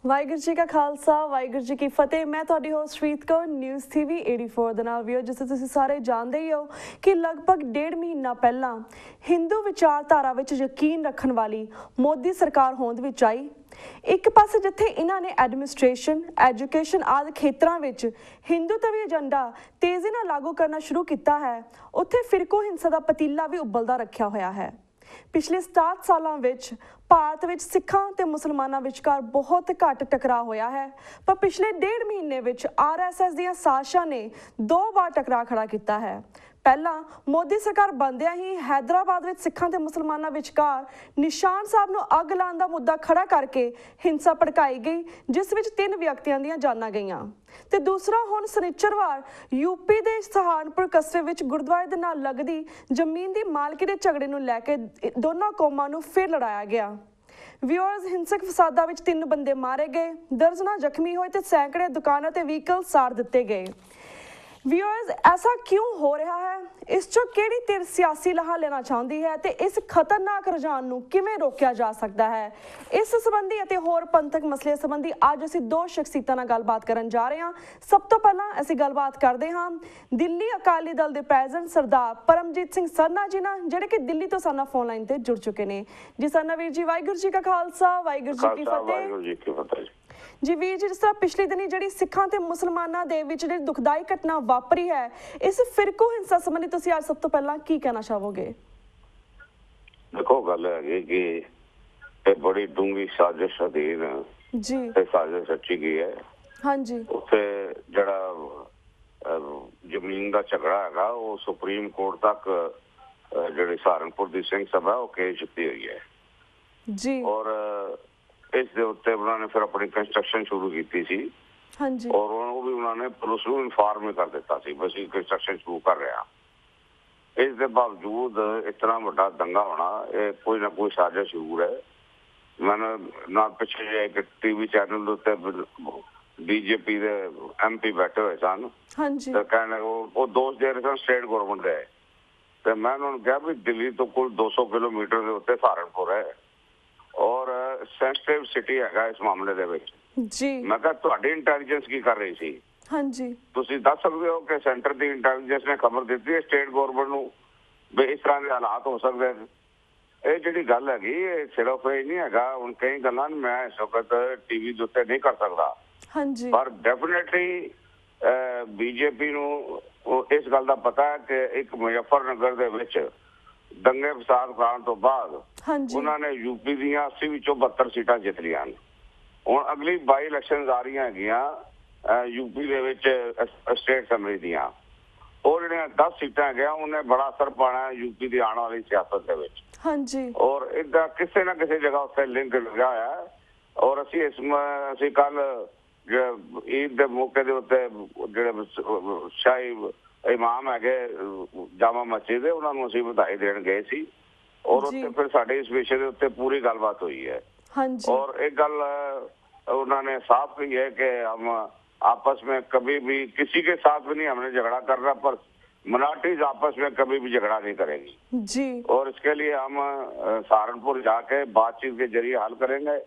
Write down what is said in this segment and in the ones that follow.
ਵਾਹਿਗੁਰੂ ਜੀ ਕਾ ਖਾਲਸਾ ਵਾਹਿਗੁਰੂ ਜੀ ਕੀ ਫਤਿਹ। मैं ਤੁਹਾਡੀ ਹੋਸਟ ਰੀਤ ਕੌਰ ਨਿਊਜ਼ TV 84 ਦੇ ਨਾਲ ਵੀਓ। ਜਿਸ ਤੁਸੀਂ ਸਾਰੇ ਜਾਣਦੇ ਹੀ ਹੋ ਕਿ ਲਗਭਗ 1.5 ਮਹੀਨਾ ਪਹਿਲਾਂ ਹਿੰਦੂ ਵਿਚਾਰਧਾਰਾ ਵਿੱਚ ਯਕੀਨ ਰੱਖਣ ਵਾਲੀ ਮੋਦੀ ਸਰਕਾਰ ਹੋਂਦ ਵਿੱਚ ਆਈ। ਇੱਕ ਪਾਸੇ ਜਿੱਥੇ ਇਹਨਾਂ ਨੇ ਐਡਮਿਨਿਸਟ੍ਰੇਸ਼ਨ, ਐਜੂਕੇਸ਼ਨ ਆਦਿ ਖੇਤਰਾਂ ਵਿੱਚ ਹਿੰਦੂਤਵੀ ਏਜੰਡਾ ਤੇਜ਼ੀ ਨਾਲ ਲਾਗੂ ਕਰਨਾ ਸ਼ੁਰੂ ਕੀਤਾ ਹੈ, ਉੱਥੇ ਫਿਰਕੋ ਹਿੰਸਾ ਦਾ ਪਤੀਲਾ ਵੀ ਉਬਲਦਾ ਰੱਖਿਆ ਹੋਇਆ ਹੈ। ਪਿਛਲੇ 67 ਸਾਲਾਂ ਵਿੱਚ ਭਾਰਤ ਵਿੱਚ ਸਿੱਖਾਂ ਤੇ ਮੁਸਲਮਾਨਾਂ ਵਿਚਕਾਰ ਬਹੁਤ ਘੱਟ ਟਕਰਾਅ ਹੋਇਆ ਹੈ, ਪਰ ਪਿਛਲੇ 1.5 ਮਹੀਨੇ ਵਿੱਚ RSS ਦੀਆਂ ਸਾਜ਼ਿਸ਼ਾਂ ਨੇ 2 ਵਾਰ ਟਕਰਾਅ ਖੜਾ ਕੀਤਾ ਹੈ। ਪਹਿਲਾਂ ਮੋਦੀ ਸਰਕਾਰ ਬਣਦਿਆਂ ਹੀ ਹੈਦਰਾਬਾਦ ਵਿੱਚ ਸਿੱਖਾਂ ਤੇ ਮੁਸਲਮਾਨਾਂ ਵਿਚਕਾਰ ਨਿਸ਼ਾਨ ਸਾਹਿਬ ਨੂੰ ਅੱਗ ਲਾਉਣ ਦਾ ਮੁੱਦਾ ਖੜਾ ਕਰਕੇ ਹਿੰਸਾ ਭੜਕਾਈ ਗਈ, ਜਿਸ ਵਿੱਚ 3 ਵਿਅਕਤੀਆਂ ਦੀਆਂ ਜਾਨਾਂ ਗਈਆਂ। ਤੇ ਦੂਸਰਾ ਹੁਣ ਸ਼ਨੀਚਰਵਾਰ ਯੂਪੀ ਦੇ ਸਹਾਰਨਪੁਰ ਕਸਬੇ ਵਿੱਚ ਗੁਰਦੁਆਰੇ ਦੇ ਨਾਲ ਲੱਗਦੀ ਜ਼ਮੀਨ ਦੀ ਮਾਲਕੀ ਦੇ ਝਗੜੇ ਨੂੰ ਲੈ ਕੇ ਦੋਨਾਂ ਕੌਮਾਂ ਨੂੰ ਫਿਰ ਲੜਾਇਆ ਗਿਆ। ਵਿਊਅਰਸ, ਹਿੰਸਕ ਫਸਾਦਾਂ ਵਿੱਚ 3 ਬੰਦੇ ਮਾਰੇ ਗਏ, ਦਰਜਨਾਂ ਜ਼ਖਮੀ ਹੋਏ ਤੇ ਸੈਂਕੜੇ ਦੁਕਾਨਾਂ ਤੇ ਵਹੀਕਲ ਸਾੜ ਦਿੱਤੇ ਗਏ। ਵਿਊਅਰਸ, ऐसा क्यों हो रहा है? इस चों किहड़ी धिर सियासी लाहा लेना चाहती है ते इस खतरनाक रुझान नूं किवें रोकिया जा सकता है? इस संबंधी अते होर पंथक मसले संबंधी अज असीं 2 शख्सियतां नाल गलबात करन जा रहे हां। सब तो पहलां असीं गलबात करदे हां दिल्ली अकाली दल दे प्रेजिडेंट सरदार परमजीत सिंह सरना जी नाल, जिहड़े कि दिल्ली तो साडे नाल फोन लाइन ते जुड़ चुके ने। जी सरना वीर जी, वाहिगुरू जी का खालसा वाहिगुरू जी की फतेह। वाहिगुरू जी की फतेह। जी वीर जी, जिस तरह पिछले दिनी जिहड़ी सिखां ते मुसलमानां दे विच जिहड़ी दुखदाई घटना वापरी है, इस फिरको हिंसा संबंधी तुसीं अज सब तो पहलां की कहना चाहोगे? देखो, गल है कि ये बड़ी डूंगी साजिश अधीन जी साजिश रची गई है। हाँ जी। उत्थे जिहड़ा जमीन का झगड़ा है वो सुप्रीम कोर्ट तक जिहड़ी सहारनपुर दी सिंह सभा वो केस जित्ती हुई है जी। और इस दे उत्ते उन्होंने फिर अपनी कंस्ट्रक्शन शुरू की थी। हाँ जी। और वो भी उन्होंने पुलिस को इन्फॉर्म भी कर दिता सी बस कंस्ट्रक्शन शुरू कर रहे हैं। इस दे बावजूद इतना बड़ा दंगा होना, ये कोई ना कोई साजिश जरूर है। मैंने ना पिछले एक टीवी चैनल उत्ते बीजेपी दे MP बैठे हुए सन। हाँ जी। तो कहने वो दोष दे रहे सन स्टेट गवर्नमेंट दे, तो मैं उन्होंने कहा भी दिल्ली तो कुल 200 किलोमीटर के उत्ते सहारनपुर है और सेंसिटिव सिटी है इस मामले दे विच जी। मैं कहा तुहाडी इंटैलीजेंस की कर रही सी? हाँ जी। तुसीं दस सकदे हो कि सेंटर दी इंटैलीजेंस ने खबर दित्ती है स्टेट गवर्नमेंट नूं भी इस तरह के हालात हो सकते हैं? ये जिहड़ी गल हैगी ये सिर्फ ये नहीं हैगा, हुण कई गल्लां मैं इस वक्त टीवी दे उत्ते नहीं कर सकदा। हाँ जी। पर डेफिनेटली बीजेपी नूं इस गल दा पता है कि एक मुजफ्फरनगर दे विच दंगे फसाद कराने तो बाद हाँ जी। उन्होंने यूपी दियां 80 विचों 72 सीटां जित लियां। हुण अगली 22 इलैक्शनस आ रही हैगियां यूपी दे विच स्टेट असैंबली दियां, और जिहड़ियां 10 सीटां हैगियां उन्हें बड़ा असर पाना है यूपी दी आने वाली सियासत दे विच। हाँ जी। और इदा किसी ना किसी जगह उत्ते लिंक लगा होया है। और असीं कल ईद दे मौके दे उत्ते जिहड़े शाही इमाम है जामा मस्जिद है उन्होंने असीं बधाई देण गए सी और उत्ते फिर साडे इस विषय के उत्ते पूरी गलबात हुई है। हाँ जी। और एक गल उन्होंने साफ कही है कि हम आपस में कभी भी किसी के साथ भी नहीं हमने झगड़ा करना, पर मिनॉरिटीज आपस में कभी भी झगड़ा नहीं करेगी जी। और इसके लिए हम सहारनपुर जाके बातचीत के जरिए हल करेंगे।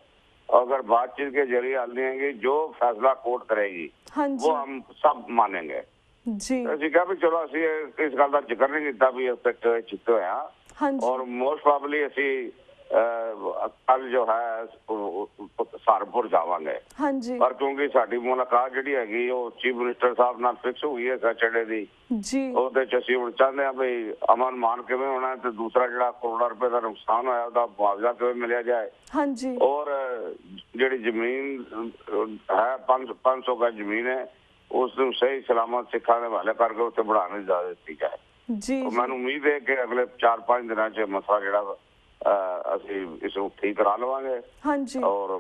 अगर बातचीत के जरिए हल नहीं होंगे, जो फैसला कोर्ट करेगी हाँ जी। वो हम सब मानेंगे जी। ਅਸੀਂ ਕਿਹਾ ਵੀ ਚਲੋ ਅਸੀਂ ਇਸ ਗੱਲ ਦਾ ਜ਼ਿਕਰ ਨਹੀਂ ਕੀਤਾ ਵੀ ਇਸ ਤੱਕ ਜਿੱਤੇ ਹੋਏ ਹਾਂ। हाँ जी। और मोस्ट प्रॉब्ली ਅਸੀਂ कल जो है सहारनपुर जावांगे। हाँ जी। पर क्योंकि साडी मुलाकात ਜਿਹੜੀ ਹੈਗੀ ਉਹ ਚੀਫ ਮਿਨਿਸਟਰ ਸਾਹਿਬ ਨਾਲ ਫਿਕਸ ਹੋਈ ਹੈ ਸੈਟਰਡੇ ਦੀ जी। ਉਹਦੇ ਚ ਅਸੀਂ ਹੁਣ ਚਾਹੁੰਦੇ ਹਾਂ ਵੀ ਅਮਨ ਮਾਨ ਕਿਵੇਂ ਹੋਣਾ ਤੇ ਦੂਸਰਾ ਜਿਹੜਾ ਕਰੋੜਾਂ ਰੁਪਏ ਦਾ ਨੁਕਸਾਨ ਹੋਇਆ ਉਹਦਾ ਮੁਆਵਜ਼ਾ ਕਿਵੇਂ ਮਿਲਿਆ ਜਾਏ। हाँ जी। और ਜਿਹੜੀ ਜ਼ਮੀਨ है 500 गज ਜ਼ਮੀਨ है ਉਸ ਨੂੰ ਸਹੀ ਸਲਾਮਤ ਸਿੱਖਾਂ ਦੇ ਹਵਾਲੇ ਕਰਕੇ ਉੱਥੇ ਬਣਾਉਣ ਦੀ ਇਜਾਜ਼ਤ ਦਿੱਤੀ ਜਾਏ। जी। ਮੈਨੂੰ ਉਮੀਦ ਹੈ ਕਿ ਅਗਲੇ 4-5 ਦਿਨਾਂ ਚ ਮਸਲਾ ਜਿਹੜਾ ਅਸੀਂ ਇਸ ਨੂੰ ਠੀਕ ਕਰਾ ਲਵਾਂਗੇ। हाँ जी। और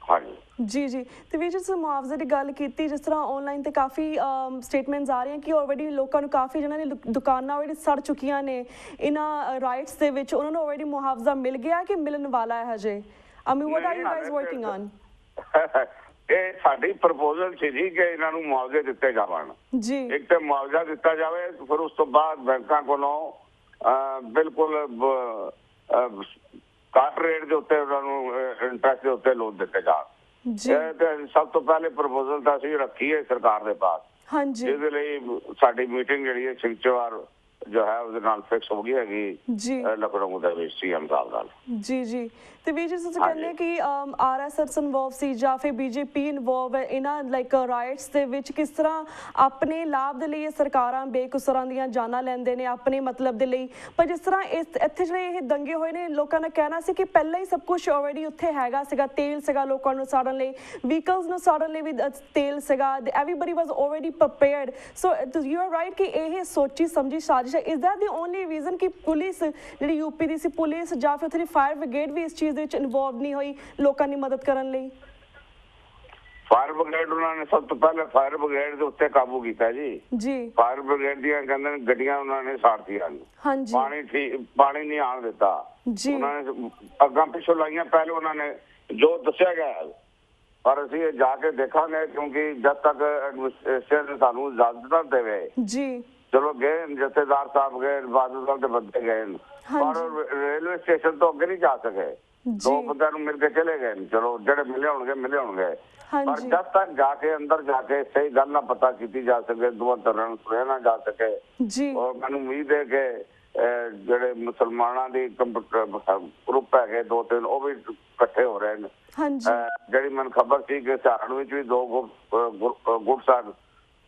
हाँ जी जी जी। तो ਵੀਰ ਜੀ ਮੁਆਵਜ਼ੇ ਦੀ ਗੱਲ ਕੀਤੀ, ਜਿਸ ਤਰ੍ਹਾਂ ਆਨਲਾਈਨ ਤੇ ਕਾਫੀ ਸਟੇਟਮੈਂਟਸ ਆ ਰਹੀਆਂ ਕਿ ਆਲਰੇਡੀ ਲੋਕਾਂ ਨੂੰ ਕਾਫੀ ਜਿਹਨਾਂ ਨੇ ਦੁਕਾਨਾਂ ਆਲਰੇਡੀ ਸੜ ਚੁੱਕੀਆਂ ਨੇ ਇਹਨਾਂ ਰਾਈਟਸ ਦੇ ਵਿੱਚ, ਉਹਨਾਂ ਨੂੰ ਆਲਰੇਡੀ ਮੁਆਵਜ਼ਾ ਮਿਲ ਗਿਆ ਕਿ ਮਿਲਣ ਵਾਲਾ ਹੈ ਹਜੇ? I mean, what are you guys working on? ਇਹ ਸਾਡੀ ਪ੍ਰਪੋਜ਼ਲ ਸੀ ਜੀ ਕਿ ਇਹਨਾਂ ਨੂੰ ਮੁਆਵਜ਼ੇ ਦਿੱਤੇ ਜਾਵਣ ਜੀ। ਇੱਕ ਤੇ ਮੁਆਵਜ਼ਾ ਦਿੱਤਾ ਜਾਵੇ, ਫਿਰ ਉਸ ਤੋਂ ਬਾਅਦ ਬੈਂਕਾਂ ਕੋਲੋਂ ਬਿਲਕੁਲ ਘੱਟ ਰੇਟ ਦੇ ਉੱਤੇ ਉਹਨਾਂ ਨੂੰ ਇੰਟਰਸਟ ਦੇ ਉੱਤੇ ਲੋਨ ਦਿੱਤੇ ਜਾਣ। ਜੀ ਸਭ ਤੋਂ ਪਹਿਲੇ ਪ੍ਰਪੋਜ਼ਲ ਤਾਂ ਅਸੀਂ ਰੱਖੀ ਹੈ ਸਰਕਾਰ ਦੇ ਪਾਸ, ਹਾਂਜੀ ਜਿਹਦੇ ਲਈ ਸਾਡੀ ਮੀਟਿੰਗ ਜਿਹੜੀ ਹੈ ਸ਼ਿਲਚਰ ਜੋ ਹੈ ਉਹਦੇ ਨਾਲ ਫਿਕਸ ਹੋ ਗਈ ਹੈਗੀ ਜੀ ਲਖਨਊ ਦੇ ਵਿੱਚ ਸੀਐਮ ਸਾਹਿਬ ਨਾਲ। ਜੀ ਜੀ ਤੇ ਵੀ ਜੀ ਤੁਸੀਂ ਕਹਿੰਦੇ ਕਿ ਆਰਐਸਐਸ ਇਨਵੋਲਵ ਸੀ ਜਾਂ ਫਿਰ ਬੀਜੇਪੀ ਇਨਵੋਲਵ ਹੈ ਇਹਨਾਂ ਲਾਈਕ ਰਾਈਟਸ ਦੇ ਵਿੱਚ, ਕਿਸ ਤਰ੍ਹਾਂ ਆਪਣੇ ਲਾਭ ਦੇ ਲਈ ਇਹ ਸਰਕਾਰਾਂ ਬੇਕਸੂਰਾਂ ਦੀਆਂ ਜਾਨਾਂ ਲੈਂਦੇ ਨੇ ਆਪਣੇ ਮਤਲਬ ਦੇ ਲਈ। ਪਰ ਜਿਸ ਤਰ੍ਹਾਂ ਇੱਥੇ ਜਿਹੜੇ ਇਹ ਦੰਗੇ ਹੋਏ ਨੇ, ਲੋਕਾਂ ਦਾ ਕਹਿਣਾ ਸੀ ਕਿ ਪਹਿਲਾਂ ਹੀ ਸਭ ਕੁਝ ਆਲਰੇਡੀ ਉੱਥੇ ਹੈਗਾ ਸੀਗਾ, ਤੇਲ ਸੀਗਾ ਲੋਕਾਂ ਨੂੰ ਸਾੜਨ ਲਈ, ਵਹੀਕਲਸ ਨੂੰ ਸਾੜਨ ਲਈ ਵੀ ਤੇਲ ਸੀਗਾ, everybody was already prepared. So you are right ਕਿ ਇਹ ਸੋਚੀ ਸਮਝੀ ਸਾਜ਼ਿਸ਼ ਹੈ। Is that the only reason ਕਿ ਪੁਲਿਸ ਜਿਹੜੀ ਯੂਪੀ ਦੀ ਸੀ ਪੁਲਿਸ ਜਾਂ ਫਿਰ ਉੱਥੇ ਦੀ ਫਾਇਰ ਬ੍ਰਿਗੇਡ ਵੀ ਇਸ ਚੀਜ਼ ਦੇ ਵਿੱਚ ਇਨਵੋਲਵ ਨਹੀਂ ਹੋਈ ਲੋਕਾਂ ਦੀ ਮਦਦ ਕਰਨ ਲਈ? ਫਾਇਰ ਬ੍ਰਿਗੇਡ ਉਹਨਾਂ ਨੇ ਸਭ ਤੋਂ ਪਹਿਲਾਂ ਫਾਇਰ ਬ੍ਰਿਗੇਡ ਦੇ ਉੱਤੇ ਕਾਬੂ ਕੀਤਾ ਜੀ। ਫਾਇਰ ਬ੍ਰਿਗੇਡ ਦੀਆਂ ਕਹਿੰਦੇ ਗੱਡੀਆਂ ਉਹਨਾਂ ਨੇ ਸਾੜਤੀਆਂ, ਪਾਣੀ ਨਹੀਂ ਆਉਣ ਦਿੱਤਾ, ਉਹਨਾਂ ਨੇ ਅੱਗਾਂ ਪਿੱਛੋਂ ਲਾਈਆਂ ਪਹਿਲੇ ਉਹਨਾਂ ਨੇ ਜੋ ਦੱਸਿਆ ਗਿਆ। ਪਰ ਅਸੀਂ ਇਹ ਜਾ ਕੇ ਦੇਖਾਂਗੇ ਕਿਉਂਕਿ ਜਦ ਤੱਕ ਐਡਮਿਨਿਸਟ੍ਰੇਸ਼ਨ ਸਾਨੂੰ ਇਜਾਜ਼ਤ ਨਾ ਦੇਵੇ। ਚਲੋ ਗਏ ਜਥੇਦਾਰ ਸਾਹਿਬ ਗਏ, ਬਾਦਲ ਸਾਹਿਬ ਦੇ ਬੰਦੇ ਗਏ, ਪਰ ਰੇਲਵੇ ਸਟੇਸ਼ਨ ਤੋਂ ਅੱਗੇ ਨਹੀਂ ਜਾ ਸਕੇ। 2 ਬੰਦਿਆਂ ਨੂੰ ਮਿਲ ਕੇ ਚਲੇ ਗਏ, ਚਲੋ ਜਿਹੜੇ ਮਿਲੇ ਹੋਣਗੇ। ਪਰ ਜਦ ਤੱਕ ਜਾ ਕੇ ਅੰਦਰ ਜਾ ਕੇ ਸਹੀ ਗੱਲ ਨਾ ਪਤਾ ਕੀਤੀ ਜਾ ਸਕੇ, ਦੋਵਾਂ ਤਰ੍ਹਾਂ ਨੂੰ ਸੁਣਿਆ ਨਾ ਜਾ ਸਕੇ। ਔਰ ਮੈਨੂੰ ਉਮੀਦ ਹੈ ਕਿ ਜਿਹੜੇ ਮੁਸਲਮਾਨਾਂ ਦੀ ਗਰੁੱਪ ਹੈਗੇ 2-3 ਉਹ ਵੀ ਇਕੱਠੇ ਹੋ ਰਹੇ ਨੇ। ਜਿਹੜੀ ਮੈਨੂੰ ਖਬਰ ਸੀ ਕਿ ਸਹਾਰਨ ਵਿੱਚ ਵੀ 2 ਗੁੱਟ ਸਨ,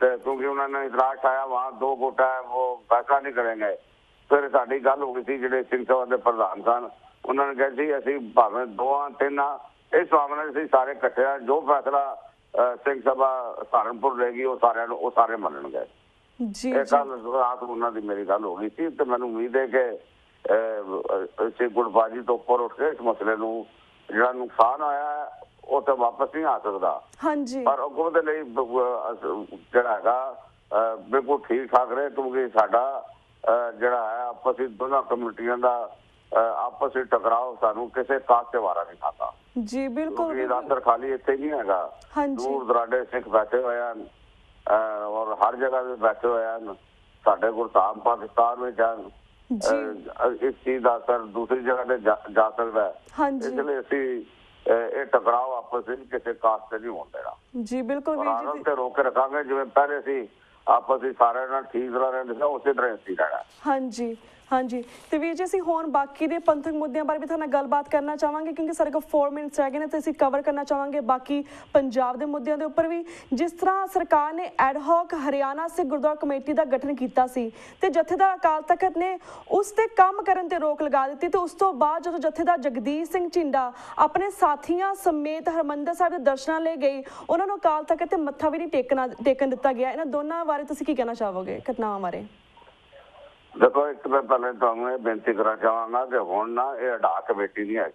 क्योंकि उन्होंने इतराज आया वहाँ 2 गुट है वो फैसला नहीं करेंगे। फिर साड़ी गल हो गई थी जो सिंह सभा के प्रधान सन, उन्होंने कहा जी असी भावें 2-3 इस मामले से सारे इकट्ठे हैं, जो फैसला सिंह सभा सहारनपुर लेगी वो सारे मनणगे। कल रात उन्होंने मेरी गल हो गई थी, तो मैंने उम्मीद है कि गुटबाजी तो उपर उठ के इस मसले नूं जिहड़ा नुकसान आया है ਉਹ ਤਾਂ ਵਾਪਸ ਨਹੀਂ ਆ ਸਕਦਾ। ਪਰ ਅੱਗੋਂ ਦੇ ਲਈ ਜਿਹੜਾ ਹੈਗਾ ਬਿਲਕੁਲ ਠੀਕ ਠਾਕ ਰਹੇ, ਕਿਉਂਕਿ ਸਾਡਾ ਜਿਹੜਾ ਹੈ ਆਪਸ ਵਿੱਚ ਦੋਨਾਂ ਕਮਿਊਨਿਟੀਆਂ ਦਾ ਆਪਸ ਵਿੱਚ ਟਕਰਾਓ ਸਾਨੂੰ ਕਿਸੇ ਕਾਸ ਤੇ ਵਾਰਾ ਨਹੀਂ ਖਾਤਾ ਜੀ। ਬਿਲਕੁਲ ਇਹਦਾ ਅਸਰ ਖਾਲੀ ਇੱਥੇ ਨਹੀਂ ਹੈਗਾ, ਦੂਰ ਦਰਾਡੇ ਸਿੱਖ ਬੈਠੇ ਹੋਏ ਹਨ ਔਰ ਹਰ ਜਗ੍ਹਾ ਤੇ ਬੈਠੇ ਹੋਏ ਹਨ। ਸਾਡੇ ਗੁਰਧਾਮ ਪਾਕਿਸਤਾਨ ਵਿੱਚ ਹਨ, ਇਸ ਚੀਜ਼ ਦਾ ਅਸਰ ਦੂਸਰੀ ਜਗ੍ਹਾ ਤੇ ਜਾ ਸਕਦਾ ਹੈ। ਇਸ ਲਈ ਅਸੀਂ ਇਹ ਟਕਰਾਓ ਆਪਸ ਵਿੱਚ ਕਿਸੇ ਕਾਸ ਤੇ ਨਹੀਂ ਹੋਣ ਦੇਣਾ ਜੀ। ਬਿਲਕੁਲ ਵੀ ਤੇ ਰੋਕ ਕੇ ਰੱਖਾਂਗੇ, ਜਿਵੇਂ ਪਹਿਲੇ ਸੀ ਆਪਸ ਵਿੱਚ ਸਾਰਿਆਂ ਨਾਲ ਠੀਕ ਤਰ੍ਹਾਂ ਰਹਿੰਦੇ ਸੀ, ਉਸੇ ਤਰ੍ਹਾਂ ਅਸੀਂ ਰਹਿਣਾ। ਹਾਂਜੀ ਤੇ ਵੀਰ ਜੀ ਅਸੀਂ ਹੁਣ ਬਾਕੀ ਦੇ ਪੰਥਕ ਮੁੱਦਿਆਂ ਬਾਰੇ ਵੀ ਤੁਹਾਡੇ ਨਾਲ ਗੱਲਬਾਤ ਕਰਨਾ ਚਾਹਾਂਗੇ, ਕਿਉਂਕਿ ਸਾਡੇ ਕੋਲ 4 ਮਿੰਟਸ ਰਹਿ ਗਏ ਨੇ ਤੇ ਅਸੀਂ ਕਵਰ ਕਰਨਾ ਚਾਹਾਂਗੇ ਬਾਕੀ ਪੰਜਾਬ ਦੇ ਮੁੱਦਿਆਂ ਦੇ ਉੱਪਰ ਵੀ। ਜਿਸ ਤਰ੍ਹਾਂ ਸਰਕਾਰ ਨੇ ਐਡਹੌਕ ਹਰਿਆਣਾ ਸਿੱਖ ਗੁਰਦੁਆਰਾ ਕਮੇਟੀ ਦਾ ਗਠਨ ਕੀਤਾ ਸੀ ਤੇ ਜਥੇਦਾਰ ਅਕਾਲ ਤਖਤ ਨੇ ਉਸ ਤੇ ਕੰਮ ਕਰਨ ਤੇ ਰੋਕ ਲਗਾ ਦਿੱਤੀ, ਤੇ ਉਸ ਤੋਂ ਬਾਅਦ ਜਦੋਂ ਜਥੇਦਾਰ ਜਗਦੀਸ਼ ਸਿੰਘ ਝਿੰਡਾ ਆਪਣੇ ਸਾਥੀਆਂ ਸਮੇਤ ਹਰਿਮੰਦਰ ਸਾਹਿਬ ਦੇ ਦਰਸ਼ਨਾਂ ਲਈ ਗਈ, ਉਹਨਾਂ ਨੂੰ ਅਕਾਲ ਤਖਤ ਤੇ ਮੱਥਾ ਵੀ ਨਹੀਂ ਟੇਕਣ ਦਿੱਤਾ ਗਿਆ। ਇਹਨਾਂ ਦੋਨਾਂ ਬਾਰੇ ਤੁਸੀਂ ਕੀ ਕਹਿਣਾ ਚਾਹੋਗੇ, ਘਟਨਾਵਾਂ ਬਾਰੇ? देखो, एक तो मैं पहले तुहानू ये बेनती करना चाहांगा कि हुण ना ये अडाक कमेटी नहीं है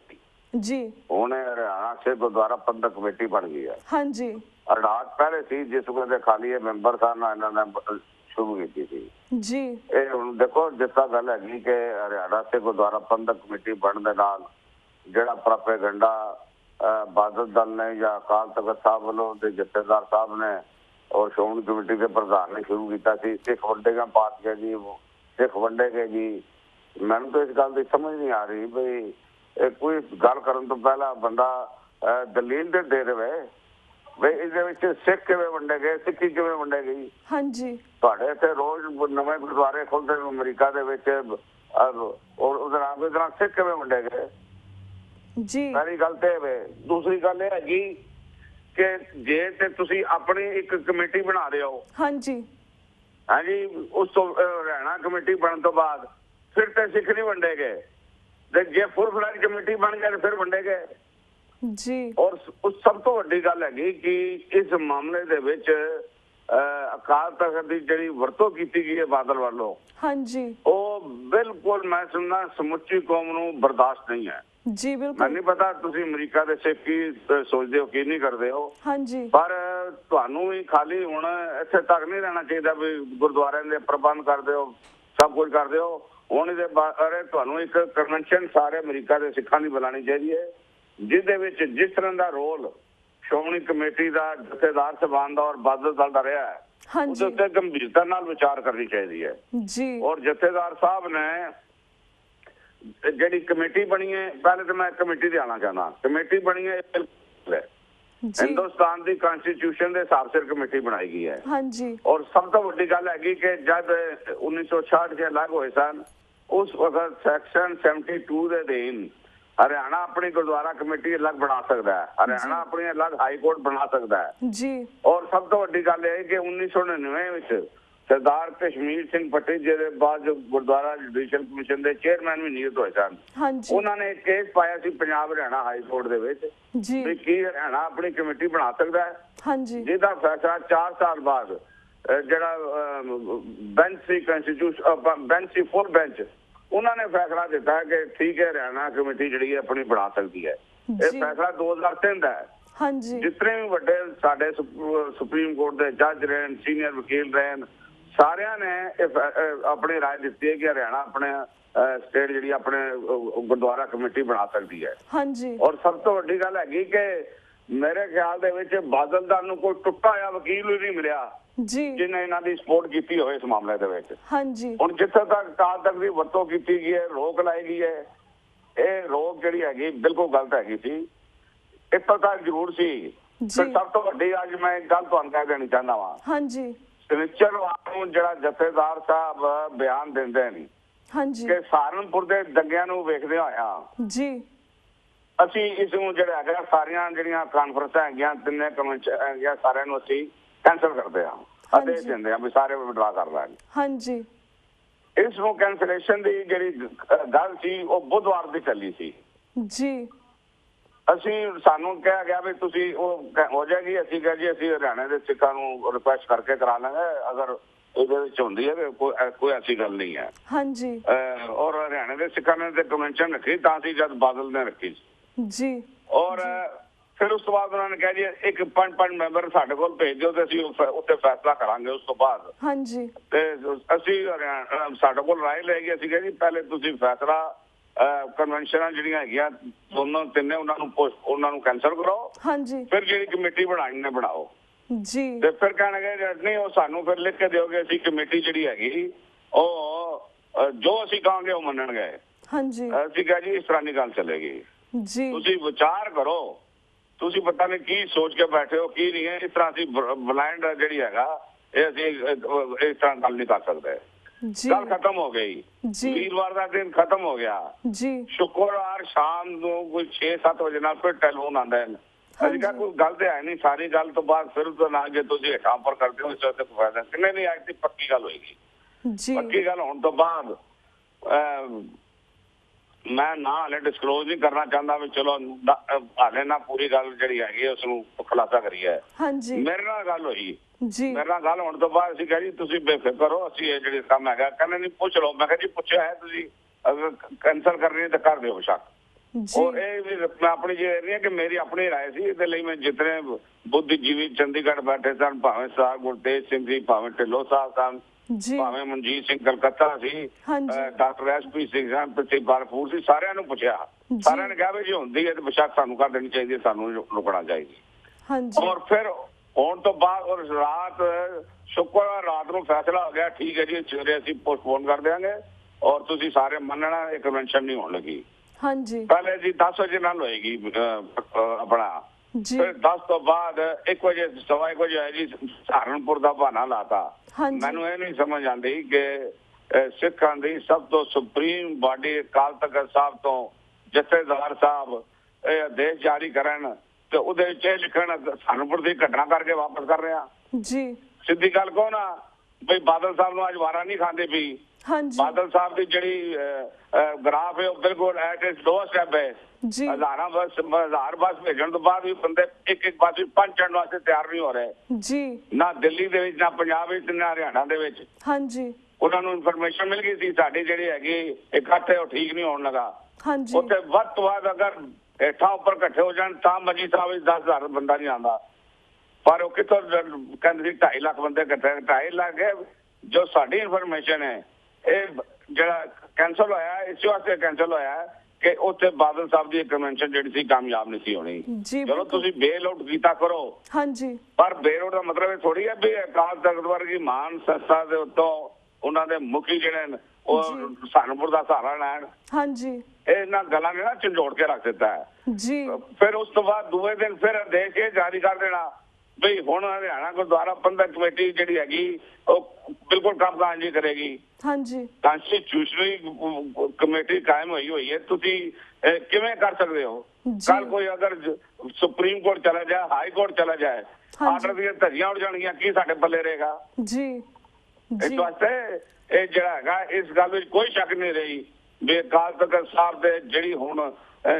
जी, हुण हरियाणा सिख गुरुद्वारा प्रबंधक कमेटी बन गई है। हाँ जी, अडाक पहले सी जिस वेले खाली मैंबर सन इन्होंने शुरू की थी जी। ये हुण देखो जिस तरह गल हैगी कि हरियाणा सिख गुरुद्वारा प्रबंधक कमेटी बनने दे नाल जिहड़ा प्रोपेगेंडा बादल दल ने या अकाल तख्त साहब वालों दे जथेदार साहब ने और श्रोमणी कमेटी के प्रधान ने शुरू किया सी, सिख वंडेगा पार्टियां जी सिख वंडे गए जी। मैनू तो इस गल की समझ नहीं आ रही भी कोई गल करन तो पहला बंदा दलील दे देवे भी इहदे सिख किवें वंडे गए, सिक्खी किवें वंडे गई। हाँ जी, तुहाडे इत्थे रोज नवे गुरुद्वारे खुलदे ने अमरीका दे विच और उहदे नाल सिख किवें वंडे गए जी। पहली गल ते वे। दूसरी गल यह हैगी कि जे ते तुसीं अपनी एक कमेटी बना रहे हो, हाँ जी हाँ जी, उस तो हरियाणा कमेटी बनने तो बाद फिर तो सिख नहीं वंडे गए, जे फुल फ्लैज कमेटी बन गए फिर वंडे गए जी। और उस सब तो वड्डी गल हैगी कि इस मामले दे विच अकाल तख्त दी जिहड़ी वरतों कीती गई है बादल वालों, हाँ जी, वो बिल्कुल मैं सुनना समुची कौम नूं बर्दाश्त नहीं है जी। बिल्कुल मैं नहीं पता तुसीं अमरीका दे सिख की सोचदे हो की नहीं करदे हो, हाँ जी, पर तुहानू भी खाली हुण इत्थे तक नहीं रहना चाहिए भी गुरुद्वारे दे प्रबंध करदे हो सब कुछ करदे हो। हुण इहदे बारे तुहानू एक कन्वेंशन सारे अमरीका दे सिखां दी बुलानी चाहिए जिहदे विच जिस तरह दा रोल श्रोमणी कमेटी दा जथेदार सभान दा और बादल दल दा रहा है, हाँ जी, उसदे उत्ते गंभीरता नाल विचार करनी चाहिए है जी। और जथेदार साहब ने ਜਿਹੜੀ कमेटी बनी है, पहले तो मैं कमेटी ते आना चाहना, कमेटी बनी है हिंदुस्तान की कॉन्स्टिट्यूशन के हिसाब से कमेटी बनाई गई है। हाँ जी। और सब तो बड़ी गल है कि जब 1966 के अलग हुए सन उस वक्त सैक्शन 72 के अधीन हरियाणा अपनी गुरुद्वारा कमेटी अलग बना सकता है, हरियाणा अपनी अलग हाई कोर्ट बना सकता है जी। और सब तो बड़ी गल है कि 1999 सरदार कश्मीर सिंह पट्टी जी बाद जो गुरुद्वारा जुडिशल कमीशन के चेयरमैन भी नियुक्त हुए सन, उन्होंने एक केस पाया सी पंजाब हरियाणा हाई कोर्ट दे विच भी की हरियाणा अपनी कमेटी बना सकता है, जिसका फैसला 4 साल बाद जरा बेंच सी कॉन्स्टिट्यूशन बेंच सी फुल बेंच उन्होंने फैसला दिता है कि ठीक है हरियाणा कमेटी जी अपनी बना सकती है। ये फैसला 2003 का है। हाँ जी। जितने भी बड़े साडे सुप्रीम कोर्ट के जज रहे, सीनियर वकील रहे, सारे ने अपनी राय दी है कि हरियाणा अपने स्टेट जी अपने गुरुद्वारा कमेटी बना सकती है। हाँ जी। और सब तो वड्डी गल है कि मेरे ख्याल दे बादल दा नूं कोई टुटा होया वकील ही नहीं मिलिया जिन्हें इन्हां दी सपोर्ट की हो इस मामले दे विच। हाँ जी। हुण जिथे तक काल तक दी वरतों की गई है, रोक लाई गई है, ये रोक जिहड़ी हैगी बिल्कुल गलत हैगी सी। इत्थों तक जरूर सी। सब तो वड्डी अज मैं गल तुहानूं कह देनी चाहना वा। हाँ जी। शनिचरवार नूं जिहड़ा जथेदार साहब बयान दिंदे ने कि सहारनपुर दे दंगिਆਂ ਨੂੰ ਵੇਖਦੇ ਹੋਇਆ ਜੀ ਅਸੀਂ ਇਸ ਨੂੰ ਜਿਹੜਾ ਹੈਗਾ ਸਾਰੀਆਂ ਜਿਹੜੀਆਂ ਕਾਨਫਰੰਸਾਂ ਹੈਗੀਆਂ ਤਿੰਨੇ ਕਨਵੈਨਸ਼ਨ ਹੈਗੀਆਂ ਸਾਰਿਆਂ ਨੂੰ ਅਸੀਂ ਕੈਂਸਲ ਕਰਦੇ ਹਾਂ, ਆਦੇਸ਼ ਦਿੰਦੇ ਹਾਂ ਵੀ ਸਾਰੇ ਵਿਡਰਾ ਕਰ ਲੈਣ। ਹਾਂਜੀ। ਇਸ ਨੂੰ ਕੈਂਸਲੇਸ਼ਨ ਦੀ ਜਿਹੜੀ ਗੱਲ ਸੀ ਉਹ ਬੁੱਧਵਾਰ ਦੀ ਚੱਲੀ ਸੀ ਜੀ। ਅਸੀਂ ਸਾਨੂੰ ਕਿਹਾ ਗਿਆ ਵੀ ਤੁਸੀਂ ਉਹ ਹੋ ਜਾਏਗੀ, ਅਸੀਂ ਕਿਹਾ ਜੀ ਅਸੀਂ ਹਰਿਆਣਾ ਦੇ ਸਿੱਖਾਂ ਨੂੰ ਰਿਕੁਐਸਟ ਕਰਕੇ ਕਰਾ ਲਾਂਗੇ ਅਗਰ ਇਹਦੇ ਵਿੱਚ ਹੁੰਦੀ ਹੈ ਕੋਈ ਐਸੀ ਗੱਲ ਨਹੀਂ ਹੈ। ਹਾਂਜੀ। ਔਰ ਹਰਿਆਣਾ ਦੇ ਸਿੱਖਾਂ ਨੇ ਤੇ ਕਨਵੈਨਸ਼ਨ ਰੱਖੀ ਤਾਂ ਸੀ ਜਦ ਬਾਦਲ ਨੇ ਰੱਖੀ ਜੀ। ਔਰ ਫਿਰ ਉਸ ਤੋਂ ਬਾਅਦ ਉਹਨਾਂ ਨੇ ਕਿਹਾ ਜੀ ਇੱਕ ਪੰਜ ਮੈਂਬਰ ਸਾਡੇ ਕੋਲ ਭੇਜ ਦਿਓ ਤੇ ਅਸੀਂ ਉੱਤੇ ਫੈਸਲਾ ਕਰਾਂਗੇ ਉਸ ਤੋਂ ਬਾਅਦ। ਹਾਂਜੀ। ਤੇ ਅਸੀਂ ਸਾਡੇ ਕੋਲ ਰਾਏ ਲੈ ਗਏ, ਅਸੀਂ ਕਿਹਾ ਜੀ ਪਹਿਲੇ ਤੁਸੀਂ ਫੈਸਲਾ ਕਨਵੈਨਸ਼ਨਾਂ ਜਿਹੜੀਆਂ ਹੈਗੀਆਂ ਦੋਨੋਂ ਤਿੰਨੇ ਉਹਨਾਂ ਨੂੰ ਕੈਂਸਲ ਕਰਾਓ। ਹਾਂਜੀ। ਫਿਰ ਜਿਹੜੀ ਕਮੇਟੀ ਬਣਾਣੀ ਨੇ ਬਣਾਓ ਜੀ। ਤੇ ਫਿਰ ਕਹਿਣਗੇ ਨਹੀਂ ਉਹ ਸਾਨੂੰ ਫਿਰ ਲਿਖ ਕੇ ਦਿਓਗੇ, ਅਸੀਂ ਕਮੇਟੀ ਜਿਹੜੀ ਹੈਗੀ ਉਹ ਜੋ ਅਸੀਂ ਕਹਾਂਗੇ ਉਹ ਮੰਨਣਗੇ। ਹਾਂਜੀ। ਅਸੀਂ ਕਿਹਾ ਜੀ ਇਸ ਤਰ੍ਹਾਂ ਦੀ ਗੱਲ ਚੱਲੇਗੀ ਜੀ, ਤੁਸੀਂ ਵਿਚਾਰ ਕਰੋ, ਤੁਸੀਂ ਪਤਾ ਨਹੀਂ ਕੀ ਸੋਚ ਕੇ ਬੈਠੇ ਹੋ ਕੀ ਨਹੀਂ ਹੈ। ਇਸ ਤਰ੍ਹਾਂ ਅਸੀਂ ਬਲਾਈਂਡ ਜਿਹੜੀ ਹੈਗਾ ਇਹ ਅਸੀਂ ਇਸ ਤਰ੍ਹਾਂ ਗੱਲ ਨਹੀਂ ਕਰ ਸਕਦੇ। ਗੱਲ ਖਤਮ ਹੋ ਗਈ, ਵੀਰਵਾਰ ਦਾ ਦਿਨ ਖਤਮ ਹੋ ਗਿਆ ਜੀ। ਸ਼ੁੱਕਰਵਾਰ ਸ਼ਾਮ ਨੂੰ ਕੋਈ 6-7 ਵਜੇ ਨਾਲ ਫਿਰ ਟੈਲੀਫੋਨ ਆਉਂਦਾ ਹੈ। ਅਸੀਂ ਕਿਹਾ ਕੋਈ ਗੱਲ ਤੇ ਹੈ ਨਹੀਂ, ਸਾਰੀ ਗੱਲ ਤੋਂ ਬਾਅਦ ਫਿਰ ਤੋਂ ਨਾ ਜੇ ਤੁਸੀਂ ਹੇਠਾਂ ਉੱਪਰ ਕਰਦੇ ਹੋ ਇਸ ਵਾਸਤੇ ਕੋਈ ਫਾਇਦਾ ਨਹੀਂ। ਅੱਜ ਦੀ ਪੱਕੀ ਗੱਲ ਹੋਏਗੀ ਜੀ। ਪੱਕੀ ਗੱਲ ਹੋਣ ਤੋਂ ਬਾਅਦ ਮੈਂ ਨਾ ਹਾਲੇ ਡਿਸਕਲੋਜ਼ ਨਹੀਂ ਕਰਨਾ ਚਾਹੁੰਦਾ ਵੀ ਚਲੋ ਹਾਲੇ ਨਾ ਪੂਰੀ ਗੱਲ ਜਿਹੜੀ ਹੈਗੀ ਉਸ ਨੂੰ ਖੁਲਾਸਾ ਕਰੀਏ। ਮੇਰੇ ਨਾਲ ਗੱਲ ਹੋਈ ਜੀ। ਮੇਰੇ ਨਾਲ ਗੱਲ ਹੋਣ ਤੋਂ ਬਾਅਦ ਅਸੀਂ ਕਿਹਾ ਜੀ ਤੁਸੀਂ ਬੇਫਿਕਰ ਹੋ, ਅਸੀਂ ਇਹ ਜਿਹੜੇ ਕੰਮ ਹੈਗਾ ਕਹਿੰਦੇ ਨਹੀਂ ਪੁੱਛ ਲਓ। ਮੈਂ ਕਿਹਾ ਜੀ ਪੁੱਛਿਆ ਹੈ, ਤੁਸੀਂ ਅਗਰ ਕੈਂਸਲ ਕਰਨੀ ਤਾਂ ਕਰ ਦਿਓ ਬੇਸ਼ੱਕ। और ये मैं अपनी जो कि मेरी अपनी राय सी इहदे लई मैं जितने बुद्धिजीवी चंडीगढ़ बैठे सन, भावें साहब गुरतेज सिंह जी, भावें ढिल्लों साहब सन, भावें मनजीत सिंह कलकत्ता सी, डॉक्टर SP सिंह सन, बारफूर सी, सारिਆਂ ਨੂੰ ਪੁੱਛਿਆ। ਸਾਰਿਆਂ ਨੇ ਕਿਹਾ ਵੀ ਜੇ ਹੁੰਦੀ ਹੈ ਤੇ ਬੇਸ਼ੱਕ ਸਾਨੂੰ ਕਰ ਦੇਣੀ ਚਾਹੀਦੀ ਹੈ, ਸਾਨੂੰ ਰੁਕਣਾ ਚਾਹੀਦਾ। और फिर ਹੋਣ ਤੋਂ ਬਾਅਦ और रात शुक्रवार रात ਨੂੰ फैसला हो गया ठीक है जी ਸਵੇਰੇ ਅਸੀਂ पोस्टपोन कर देंगे और ਤੁਸੀਂ ਸਾਰੇ ਮੰਨਣਾ ਇਹ ਕਨਵੈਨਸ਼ਨ ਨਹੀਂ ਹੋਣ ਲੱਗੀ। ਹਾਂਜੀ। ਪਹਿਲੇ ਜੀ 10 ਵਜੇ ਨਾਲ ਹੋਏਗੀ ਆਪਣਾ, ਫਿਰ 10 ਤੋਂ ਬਾਅਦ 1 ਵਜੇ ਸਵਾ 1 ਵਜੇ ਹੈ ਜੀ ਸਹਾਰਨਪੁਰ ਦਾ ਬਹਾਨਾ ਲਾਤਾ। ਮੈਨੂੰ ਇਹ ਨਹੀਂ ਸਮਝ ਆਉਂਦੀ ਕਿ ਸਿੱਖਾਂ ਦੀ ਸਭ ਤੋਂ ਸੁਪਰੀਮ ਬਾਡੀ ਅਕਾਲ ਤਖਤ ਸਾਹਿਬ ਤੋਂ ਜਥੇਦਾਰ ਸਾਹਿਬ ਇਹ ਆਦੇਸ਼ ਜਾਰੀ ਕਰਨ ਤੇ ਉਹਦੇ ਵਿੱਚ ਇਹ ਲਿਖਣ ਸਹਾਰਨਪੁਰ ਦੀ ਘਟਨਾ ਕਰਕੇ ਵਾਪਸ ਕਰ ਰਿਹਾ ਜੀ। ਸਿੱਧੀ ਗੱਲ ਕਹੋ ਨਾ ਬਈ ਬਾਦਲ ਸਾਹਿਬ ਨੂੰ ਅੱਜ ਵਾਰਾ ਨਹੀਂ ਖਾਂਦੇ ਪਈ। ਬਾਦਲ ਸਾਹਿਬ ਦੀ ਜਿਹੜੀ ਗ੍ਰਾਫ ਹੈ ਉਹ ਬਿਲਕੁਲ ਐਟ ਇਟਸ ਲੋਅਰ ਸਟੈਪ ਹੈ। ਹਜ਼ਾਰ ਬੱਸ ਭੇਜਣ ਤੋਂ ਬਾਅਦ ਵੀ ਬੰਦੇ ਇੱਕ ਬੱਸ ਵਿੱਚ 5 ਚੜ੍ਹਨ ਵਾਸਤੇ ਤਿਆਰ ਨਹੀਂ ਹੋ ਰਹੇ ਜੀ। ਨਾ ਦਿੱਲੀ ਦੇ ਵਿੱਚ, ਨਾ ਪੰਜਾਬ ਵਿੱਚ, ਨਾ ਹਰਿਆਣਾ ਦੇ ਵਿੱਚ। ਹਾਂਜੀ। ਉਹਨਾਂ ਨੂੰ ਇਨਫੋਰਮੇਸ਼ਨ ਮਿਲ ਗਈ ਸੀ ਸਾਡੀ ਜਿਹੜੀ ਹੈਗੀ ਇਕੱਠ ਹੈ ਉਹ ਠੀਕ ਨਹੀਂ ਹੋਣ ਲੱਗਾ। ਉੱਥੇ ਵੱਧ ਤੋਂ ਵੱਧ ਅਗਰ ਹੇਠਾਂ ਉੱਪਰ ਇਕੱਠੇ ਹੋ ਜਾਣ ਤਾਂ ਮਜੀ ਸਾਹਿਬ ਵਿੱਚ 10,000 ਬੰਦਾ ਨਹੀਂ ਆਉਂਦਾ, ਪਰ ਉਹ ਕਿੱਥੋਂ ਕਹਿੰਦੇ ਸੀ 2.5 ਲੱਖ ਬੰਦੇ ਇਕੱਠੇ। 2.5 ਲੱਖ ਜੋ ਸਾਡੀ ਇਨਫੋਰਮੇਸ਼ਨ ਹੈ ਇਹ ਜਿਹੜਾ ਕੈਂਸਲ ਹੋਇਆ ਇਸ ਵਾਸਤੇ ਕੈਂਸਲ ਹੋਇਆ ਕਿ ਉੱਥੇ ਬਾਦਲ ਸਾਹਿਬ ਦੀ ਕਨਵੈਨਸ਼ਨ ਜਿਹੜੀ ਸੀ ਕਾਮਯਾਬ ਨਹੀਂ ਸੀ ਹੋਣੀ। ਚਲੋ ਤੁਸੀਂ ਬੇਲ ਆਊਟ ਕੀਤਾ ਕਰੋ, ਹਾਂਜੀ, ਪਰ ਬੇਲ ਆਊਟ ਦਾ ਮਤਲਬ ਇਹ ਥੋੜੀ ਹੈ ਵੀ ਅਕਾਲ ਤਖਤ ਵਰਗੀ ਮਹਾਨ ਸੰਸਥਾ ਦੇ ਉੱਤੋਂ ਉਹਨਾਂ ਦੇ ਮੁਖੀ ਜਿਹੜੇ ਨੇ ਉਹ ਸਹਾਰਨਪੁਰ ਦਾ ਸਹਾਰਾ ਲੈਣ। ਹਾਂਜੀ, ਇਹਨਾਂ ਗੱਲਾਂ ਨੇ ਨਾ ਝੰਜੋੜ ਕੇ ਰੱਖ ਦਿੱਤਾ ਹੈ ਜੀ। ਫਿਰ ਉਸ ਤੋਂ ਬਾਅਦ ਦੂਏ ਦਿਨ ਫਿਰ ਆਦੇਸ਼ ਇਹ ਜਾਰੀ ਕਰ ਦੇਣਾ ਵੀ ਹੁਣ ਹਰਿਆਣਾ ਗੁਰਦੁਆਰਾ ਪ੍ਰਬੰਧਕ ਕਮੇਟੀ ਜਿਹੜੀ ਹੈਗੀ ਉਹ ਬਿਲਕੁਲ ਕੰਮਕਾਜ ਨਹੀਂ ਕਰੇਗੀ। ਹਾਂਜੀ, ਕਨਸਟੀਟਿਊਸ਼ਨਰੀ ਕਮੇਟੀ ਕਾਇਮ ਹੋਈ ਹੈ, ਤੁਸੀਂ ਕਿਵੇਂ ਕਰ ਸਕਦੇ ਹੋ? ਕੱਲ ਕੋਈ ਅਗਰ ਸੁਪਰੀਮ ਕੋਰਟ ਚਲਾ ਜਾਏ, ਹਾਈ ਕੋਰਟ ਚਲਾ ਜਾਏ, ਆਰਡਰ ਦੀਆਂ ਧੱਜੀਆਂ ਉੱਡ ਜਾਣਗੀਆਂ, ਕੀ ਸਾਡੇ ਪੱਲੇ ਰਹੇਗਾ? ਜੀ, ਇਸ ਵਾਸਤੇ ਇਹ ਜਿਹੜਾ ਹੈਗਾ ਇਸ ਗੱਲ ਵਿੱਚ ਕੋਈ ਸ਼ੱਕ ਨਹੀਂ ਰਹੀ ਵੀ ਅਕਾਲ ਤਖਤ ਸਾਹਿਬ ਦੇ ਜਿਹੜੀ ਹੁਣ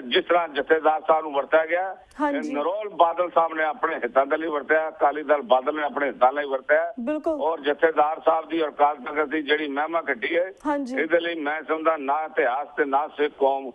ਜਿਸ ਤਰ੍ਹਾਂ ਜਥੇਦਾਰ ਸਾਹਿਬ ਨੂੰ ਵਰਤਿਆ ਗਿਆ, ਨਰੋਲ ਬਾਦਲ ਸਾਹਿਬ ਨੇ ਆਪਣੇ ਹਿੱਤਾਂ ਦੇ ਲਈ ਵਰਤਿਆ, ਅਕਾਲੀ ਦਲ ਬਾਦਲ ਨੇ ਆਪਣੇ ਹਿੱਤਾਂ ਲਈ ਵਰਤਿਆ। ਬਿਲਕੁਲ। ਔਰ ਜਥੇਦਾਰ ਸਾਹਿਬ ਦੀ ਔਰ ਅਕਾਲ ਤਖਤ ਦੀ ਜਿਹੜੀ ਮਹਿਮਾ ਕੱਢੀ ਹੈ, ਇਹਦੇ ਲਈ ਮੈਂ ਸਮਝਦਾ ਨਾ ਇਤਿਹਾਸ ਤੇ ਨਾ ਸਿੱਖ ਕੌਮ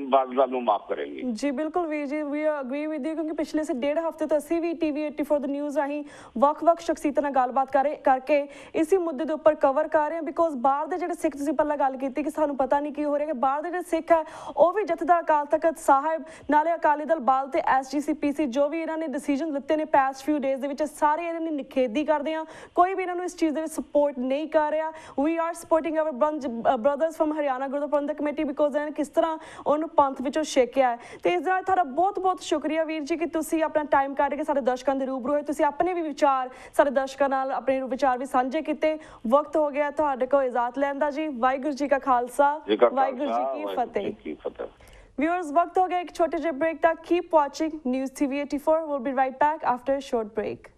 ਬਾਦਲ ਨੂੰ ਮਾਫ ਕਰੇਗੀ। ਜੀ ਬਿਲਕੁਲ ਵੀਰ ਜੀ, ਵੀ ਅਗਰੀ ਵਿਦ ਯੂ, ਕਿਉਂਕਿ ਪਿਛਲੇ ਸੇ 1.5 ਹਫ਼ਤੇ ਤੋਂ ਅਸੀਂ ਵੀ TV 84 ਦ ਨਿਊਜ਼ ਰਾਹੀਂ ਵੱਖ-ਵੱਖ ਸ਼ਖਸੀਅਤਾਂ ਨਾਲ ਗੱਲਬਾਤ ਕਰਕੇ ਇਸੇ ਮੁੱਦੇ ਦੇ ਉੱਪਰ ਕਵਰ ਕਰ ਰਹੇ ਹਾਂ। ਬਿਕੋਜ਼ ਬਾਹਰ ਦੇ ਜਿਹੜੇ ਸਿੱਖ, ਤੁਸੀਂ ਪਹਿਲਾਂ ਗੱਲ ਕੀਤੀ ਕਿ ਸਾਨੂੰ ਪਤਾ ਨਹੀਂ ਕੀ ਹੋ ਰਿਹਾ, ਕਿ ਬਾਹਰ ਦੇ ਜਿਹੜੇ ਸਿੱਖ ਹੈ ਉਹ ਵੀ ਜਥੇਦਾਰ ਅਕਾਲ ਤਖਤ ਸਾਹਿਬ ਨਾਲੇ ਅਕਾਲੀ ਦਲ ਬਾਲ ਤੇ SGCPC ਜੋ ਵੀ ਇਹਨਾਂ ਨੇ ਡਿਸੀਜਨ ਲਿੱਤੇ ਨੇ ਪਾਸਟ ਫਿਊ ਡੇਜ਼ ਦੇ ਵਿੱਚ, ਸਾਰੇ ਇਹਨਾਂ ਦੀ ਨਿਖੇਧੀ ਕਰਦੇ ਆ। ਕੋਈ ਵੀ ਇਹਨਾਂ ਨੂੰ ਇਸ ਚੀਜ਼ ਦੇ ਵਿੱਚ ਸਪੋਰਟ ਨਹੀਂ ਕਰ ਰਿਹਾ। We are supporting our brothers from Haryana Gurdwara Prabandhak committee, because ਇਹਨਾਂ ਨੇ ਕਿਸ ਤਰ੍ਹਾਂ ਉਹਨੂੰ ਪੰਥ ਵਿੱਚੋਂ ਛੇਕਿਆ ਹੈ। ਤੇ ਇਸ ਨਾਲ ਤੁਹਾਡਾ ਬਹੁਤ-ਬਹੁਤ ਸ਼ੁਕਰੀਆ ਵੀਰ ਜੀ ਕਿ ਤੁਸੀਂ ਆਪਣਾ ਟਾਈਮ ਕੱਢ ਕੇ ਸਾਡੇ ਦਰਸ਼ਕਾਂ ਦੇ ਰੂਬਰੂ ਹੋਏ, ਤੁਸੀਂ ਆਪਣੇ ਵੀ ਵਿਚਾਰ ਸਾਡੇ ਦਰਸ਼ਕਾਂ ਨਾਲ ਆਪਣੇ ਵਿਚਾਰ ਵੀ ਸਾਂਝੇ ਕੀਤੇ। ਵਕਤ ਹੋ ਗਿਆ ਤੁਹਾਡੇ ਕੋਲ ਇਜਾਜ਼ਤ ਲੈਣ ਦਾ ਜੀ। ਵਾਹਿਗੁਰੂ ਜੀ ਕਾ ਖਾਲਸਾ, ਵਾਹਿਗੁਰੂ ਜੀ ਕੀ ਫਤਿਹ। Viewers, वक्त हो गया एक छोटे से ब्रेक तक। Keep watching News TV 84. We'll be right back after a short break.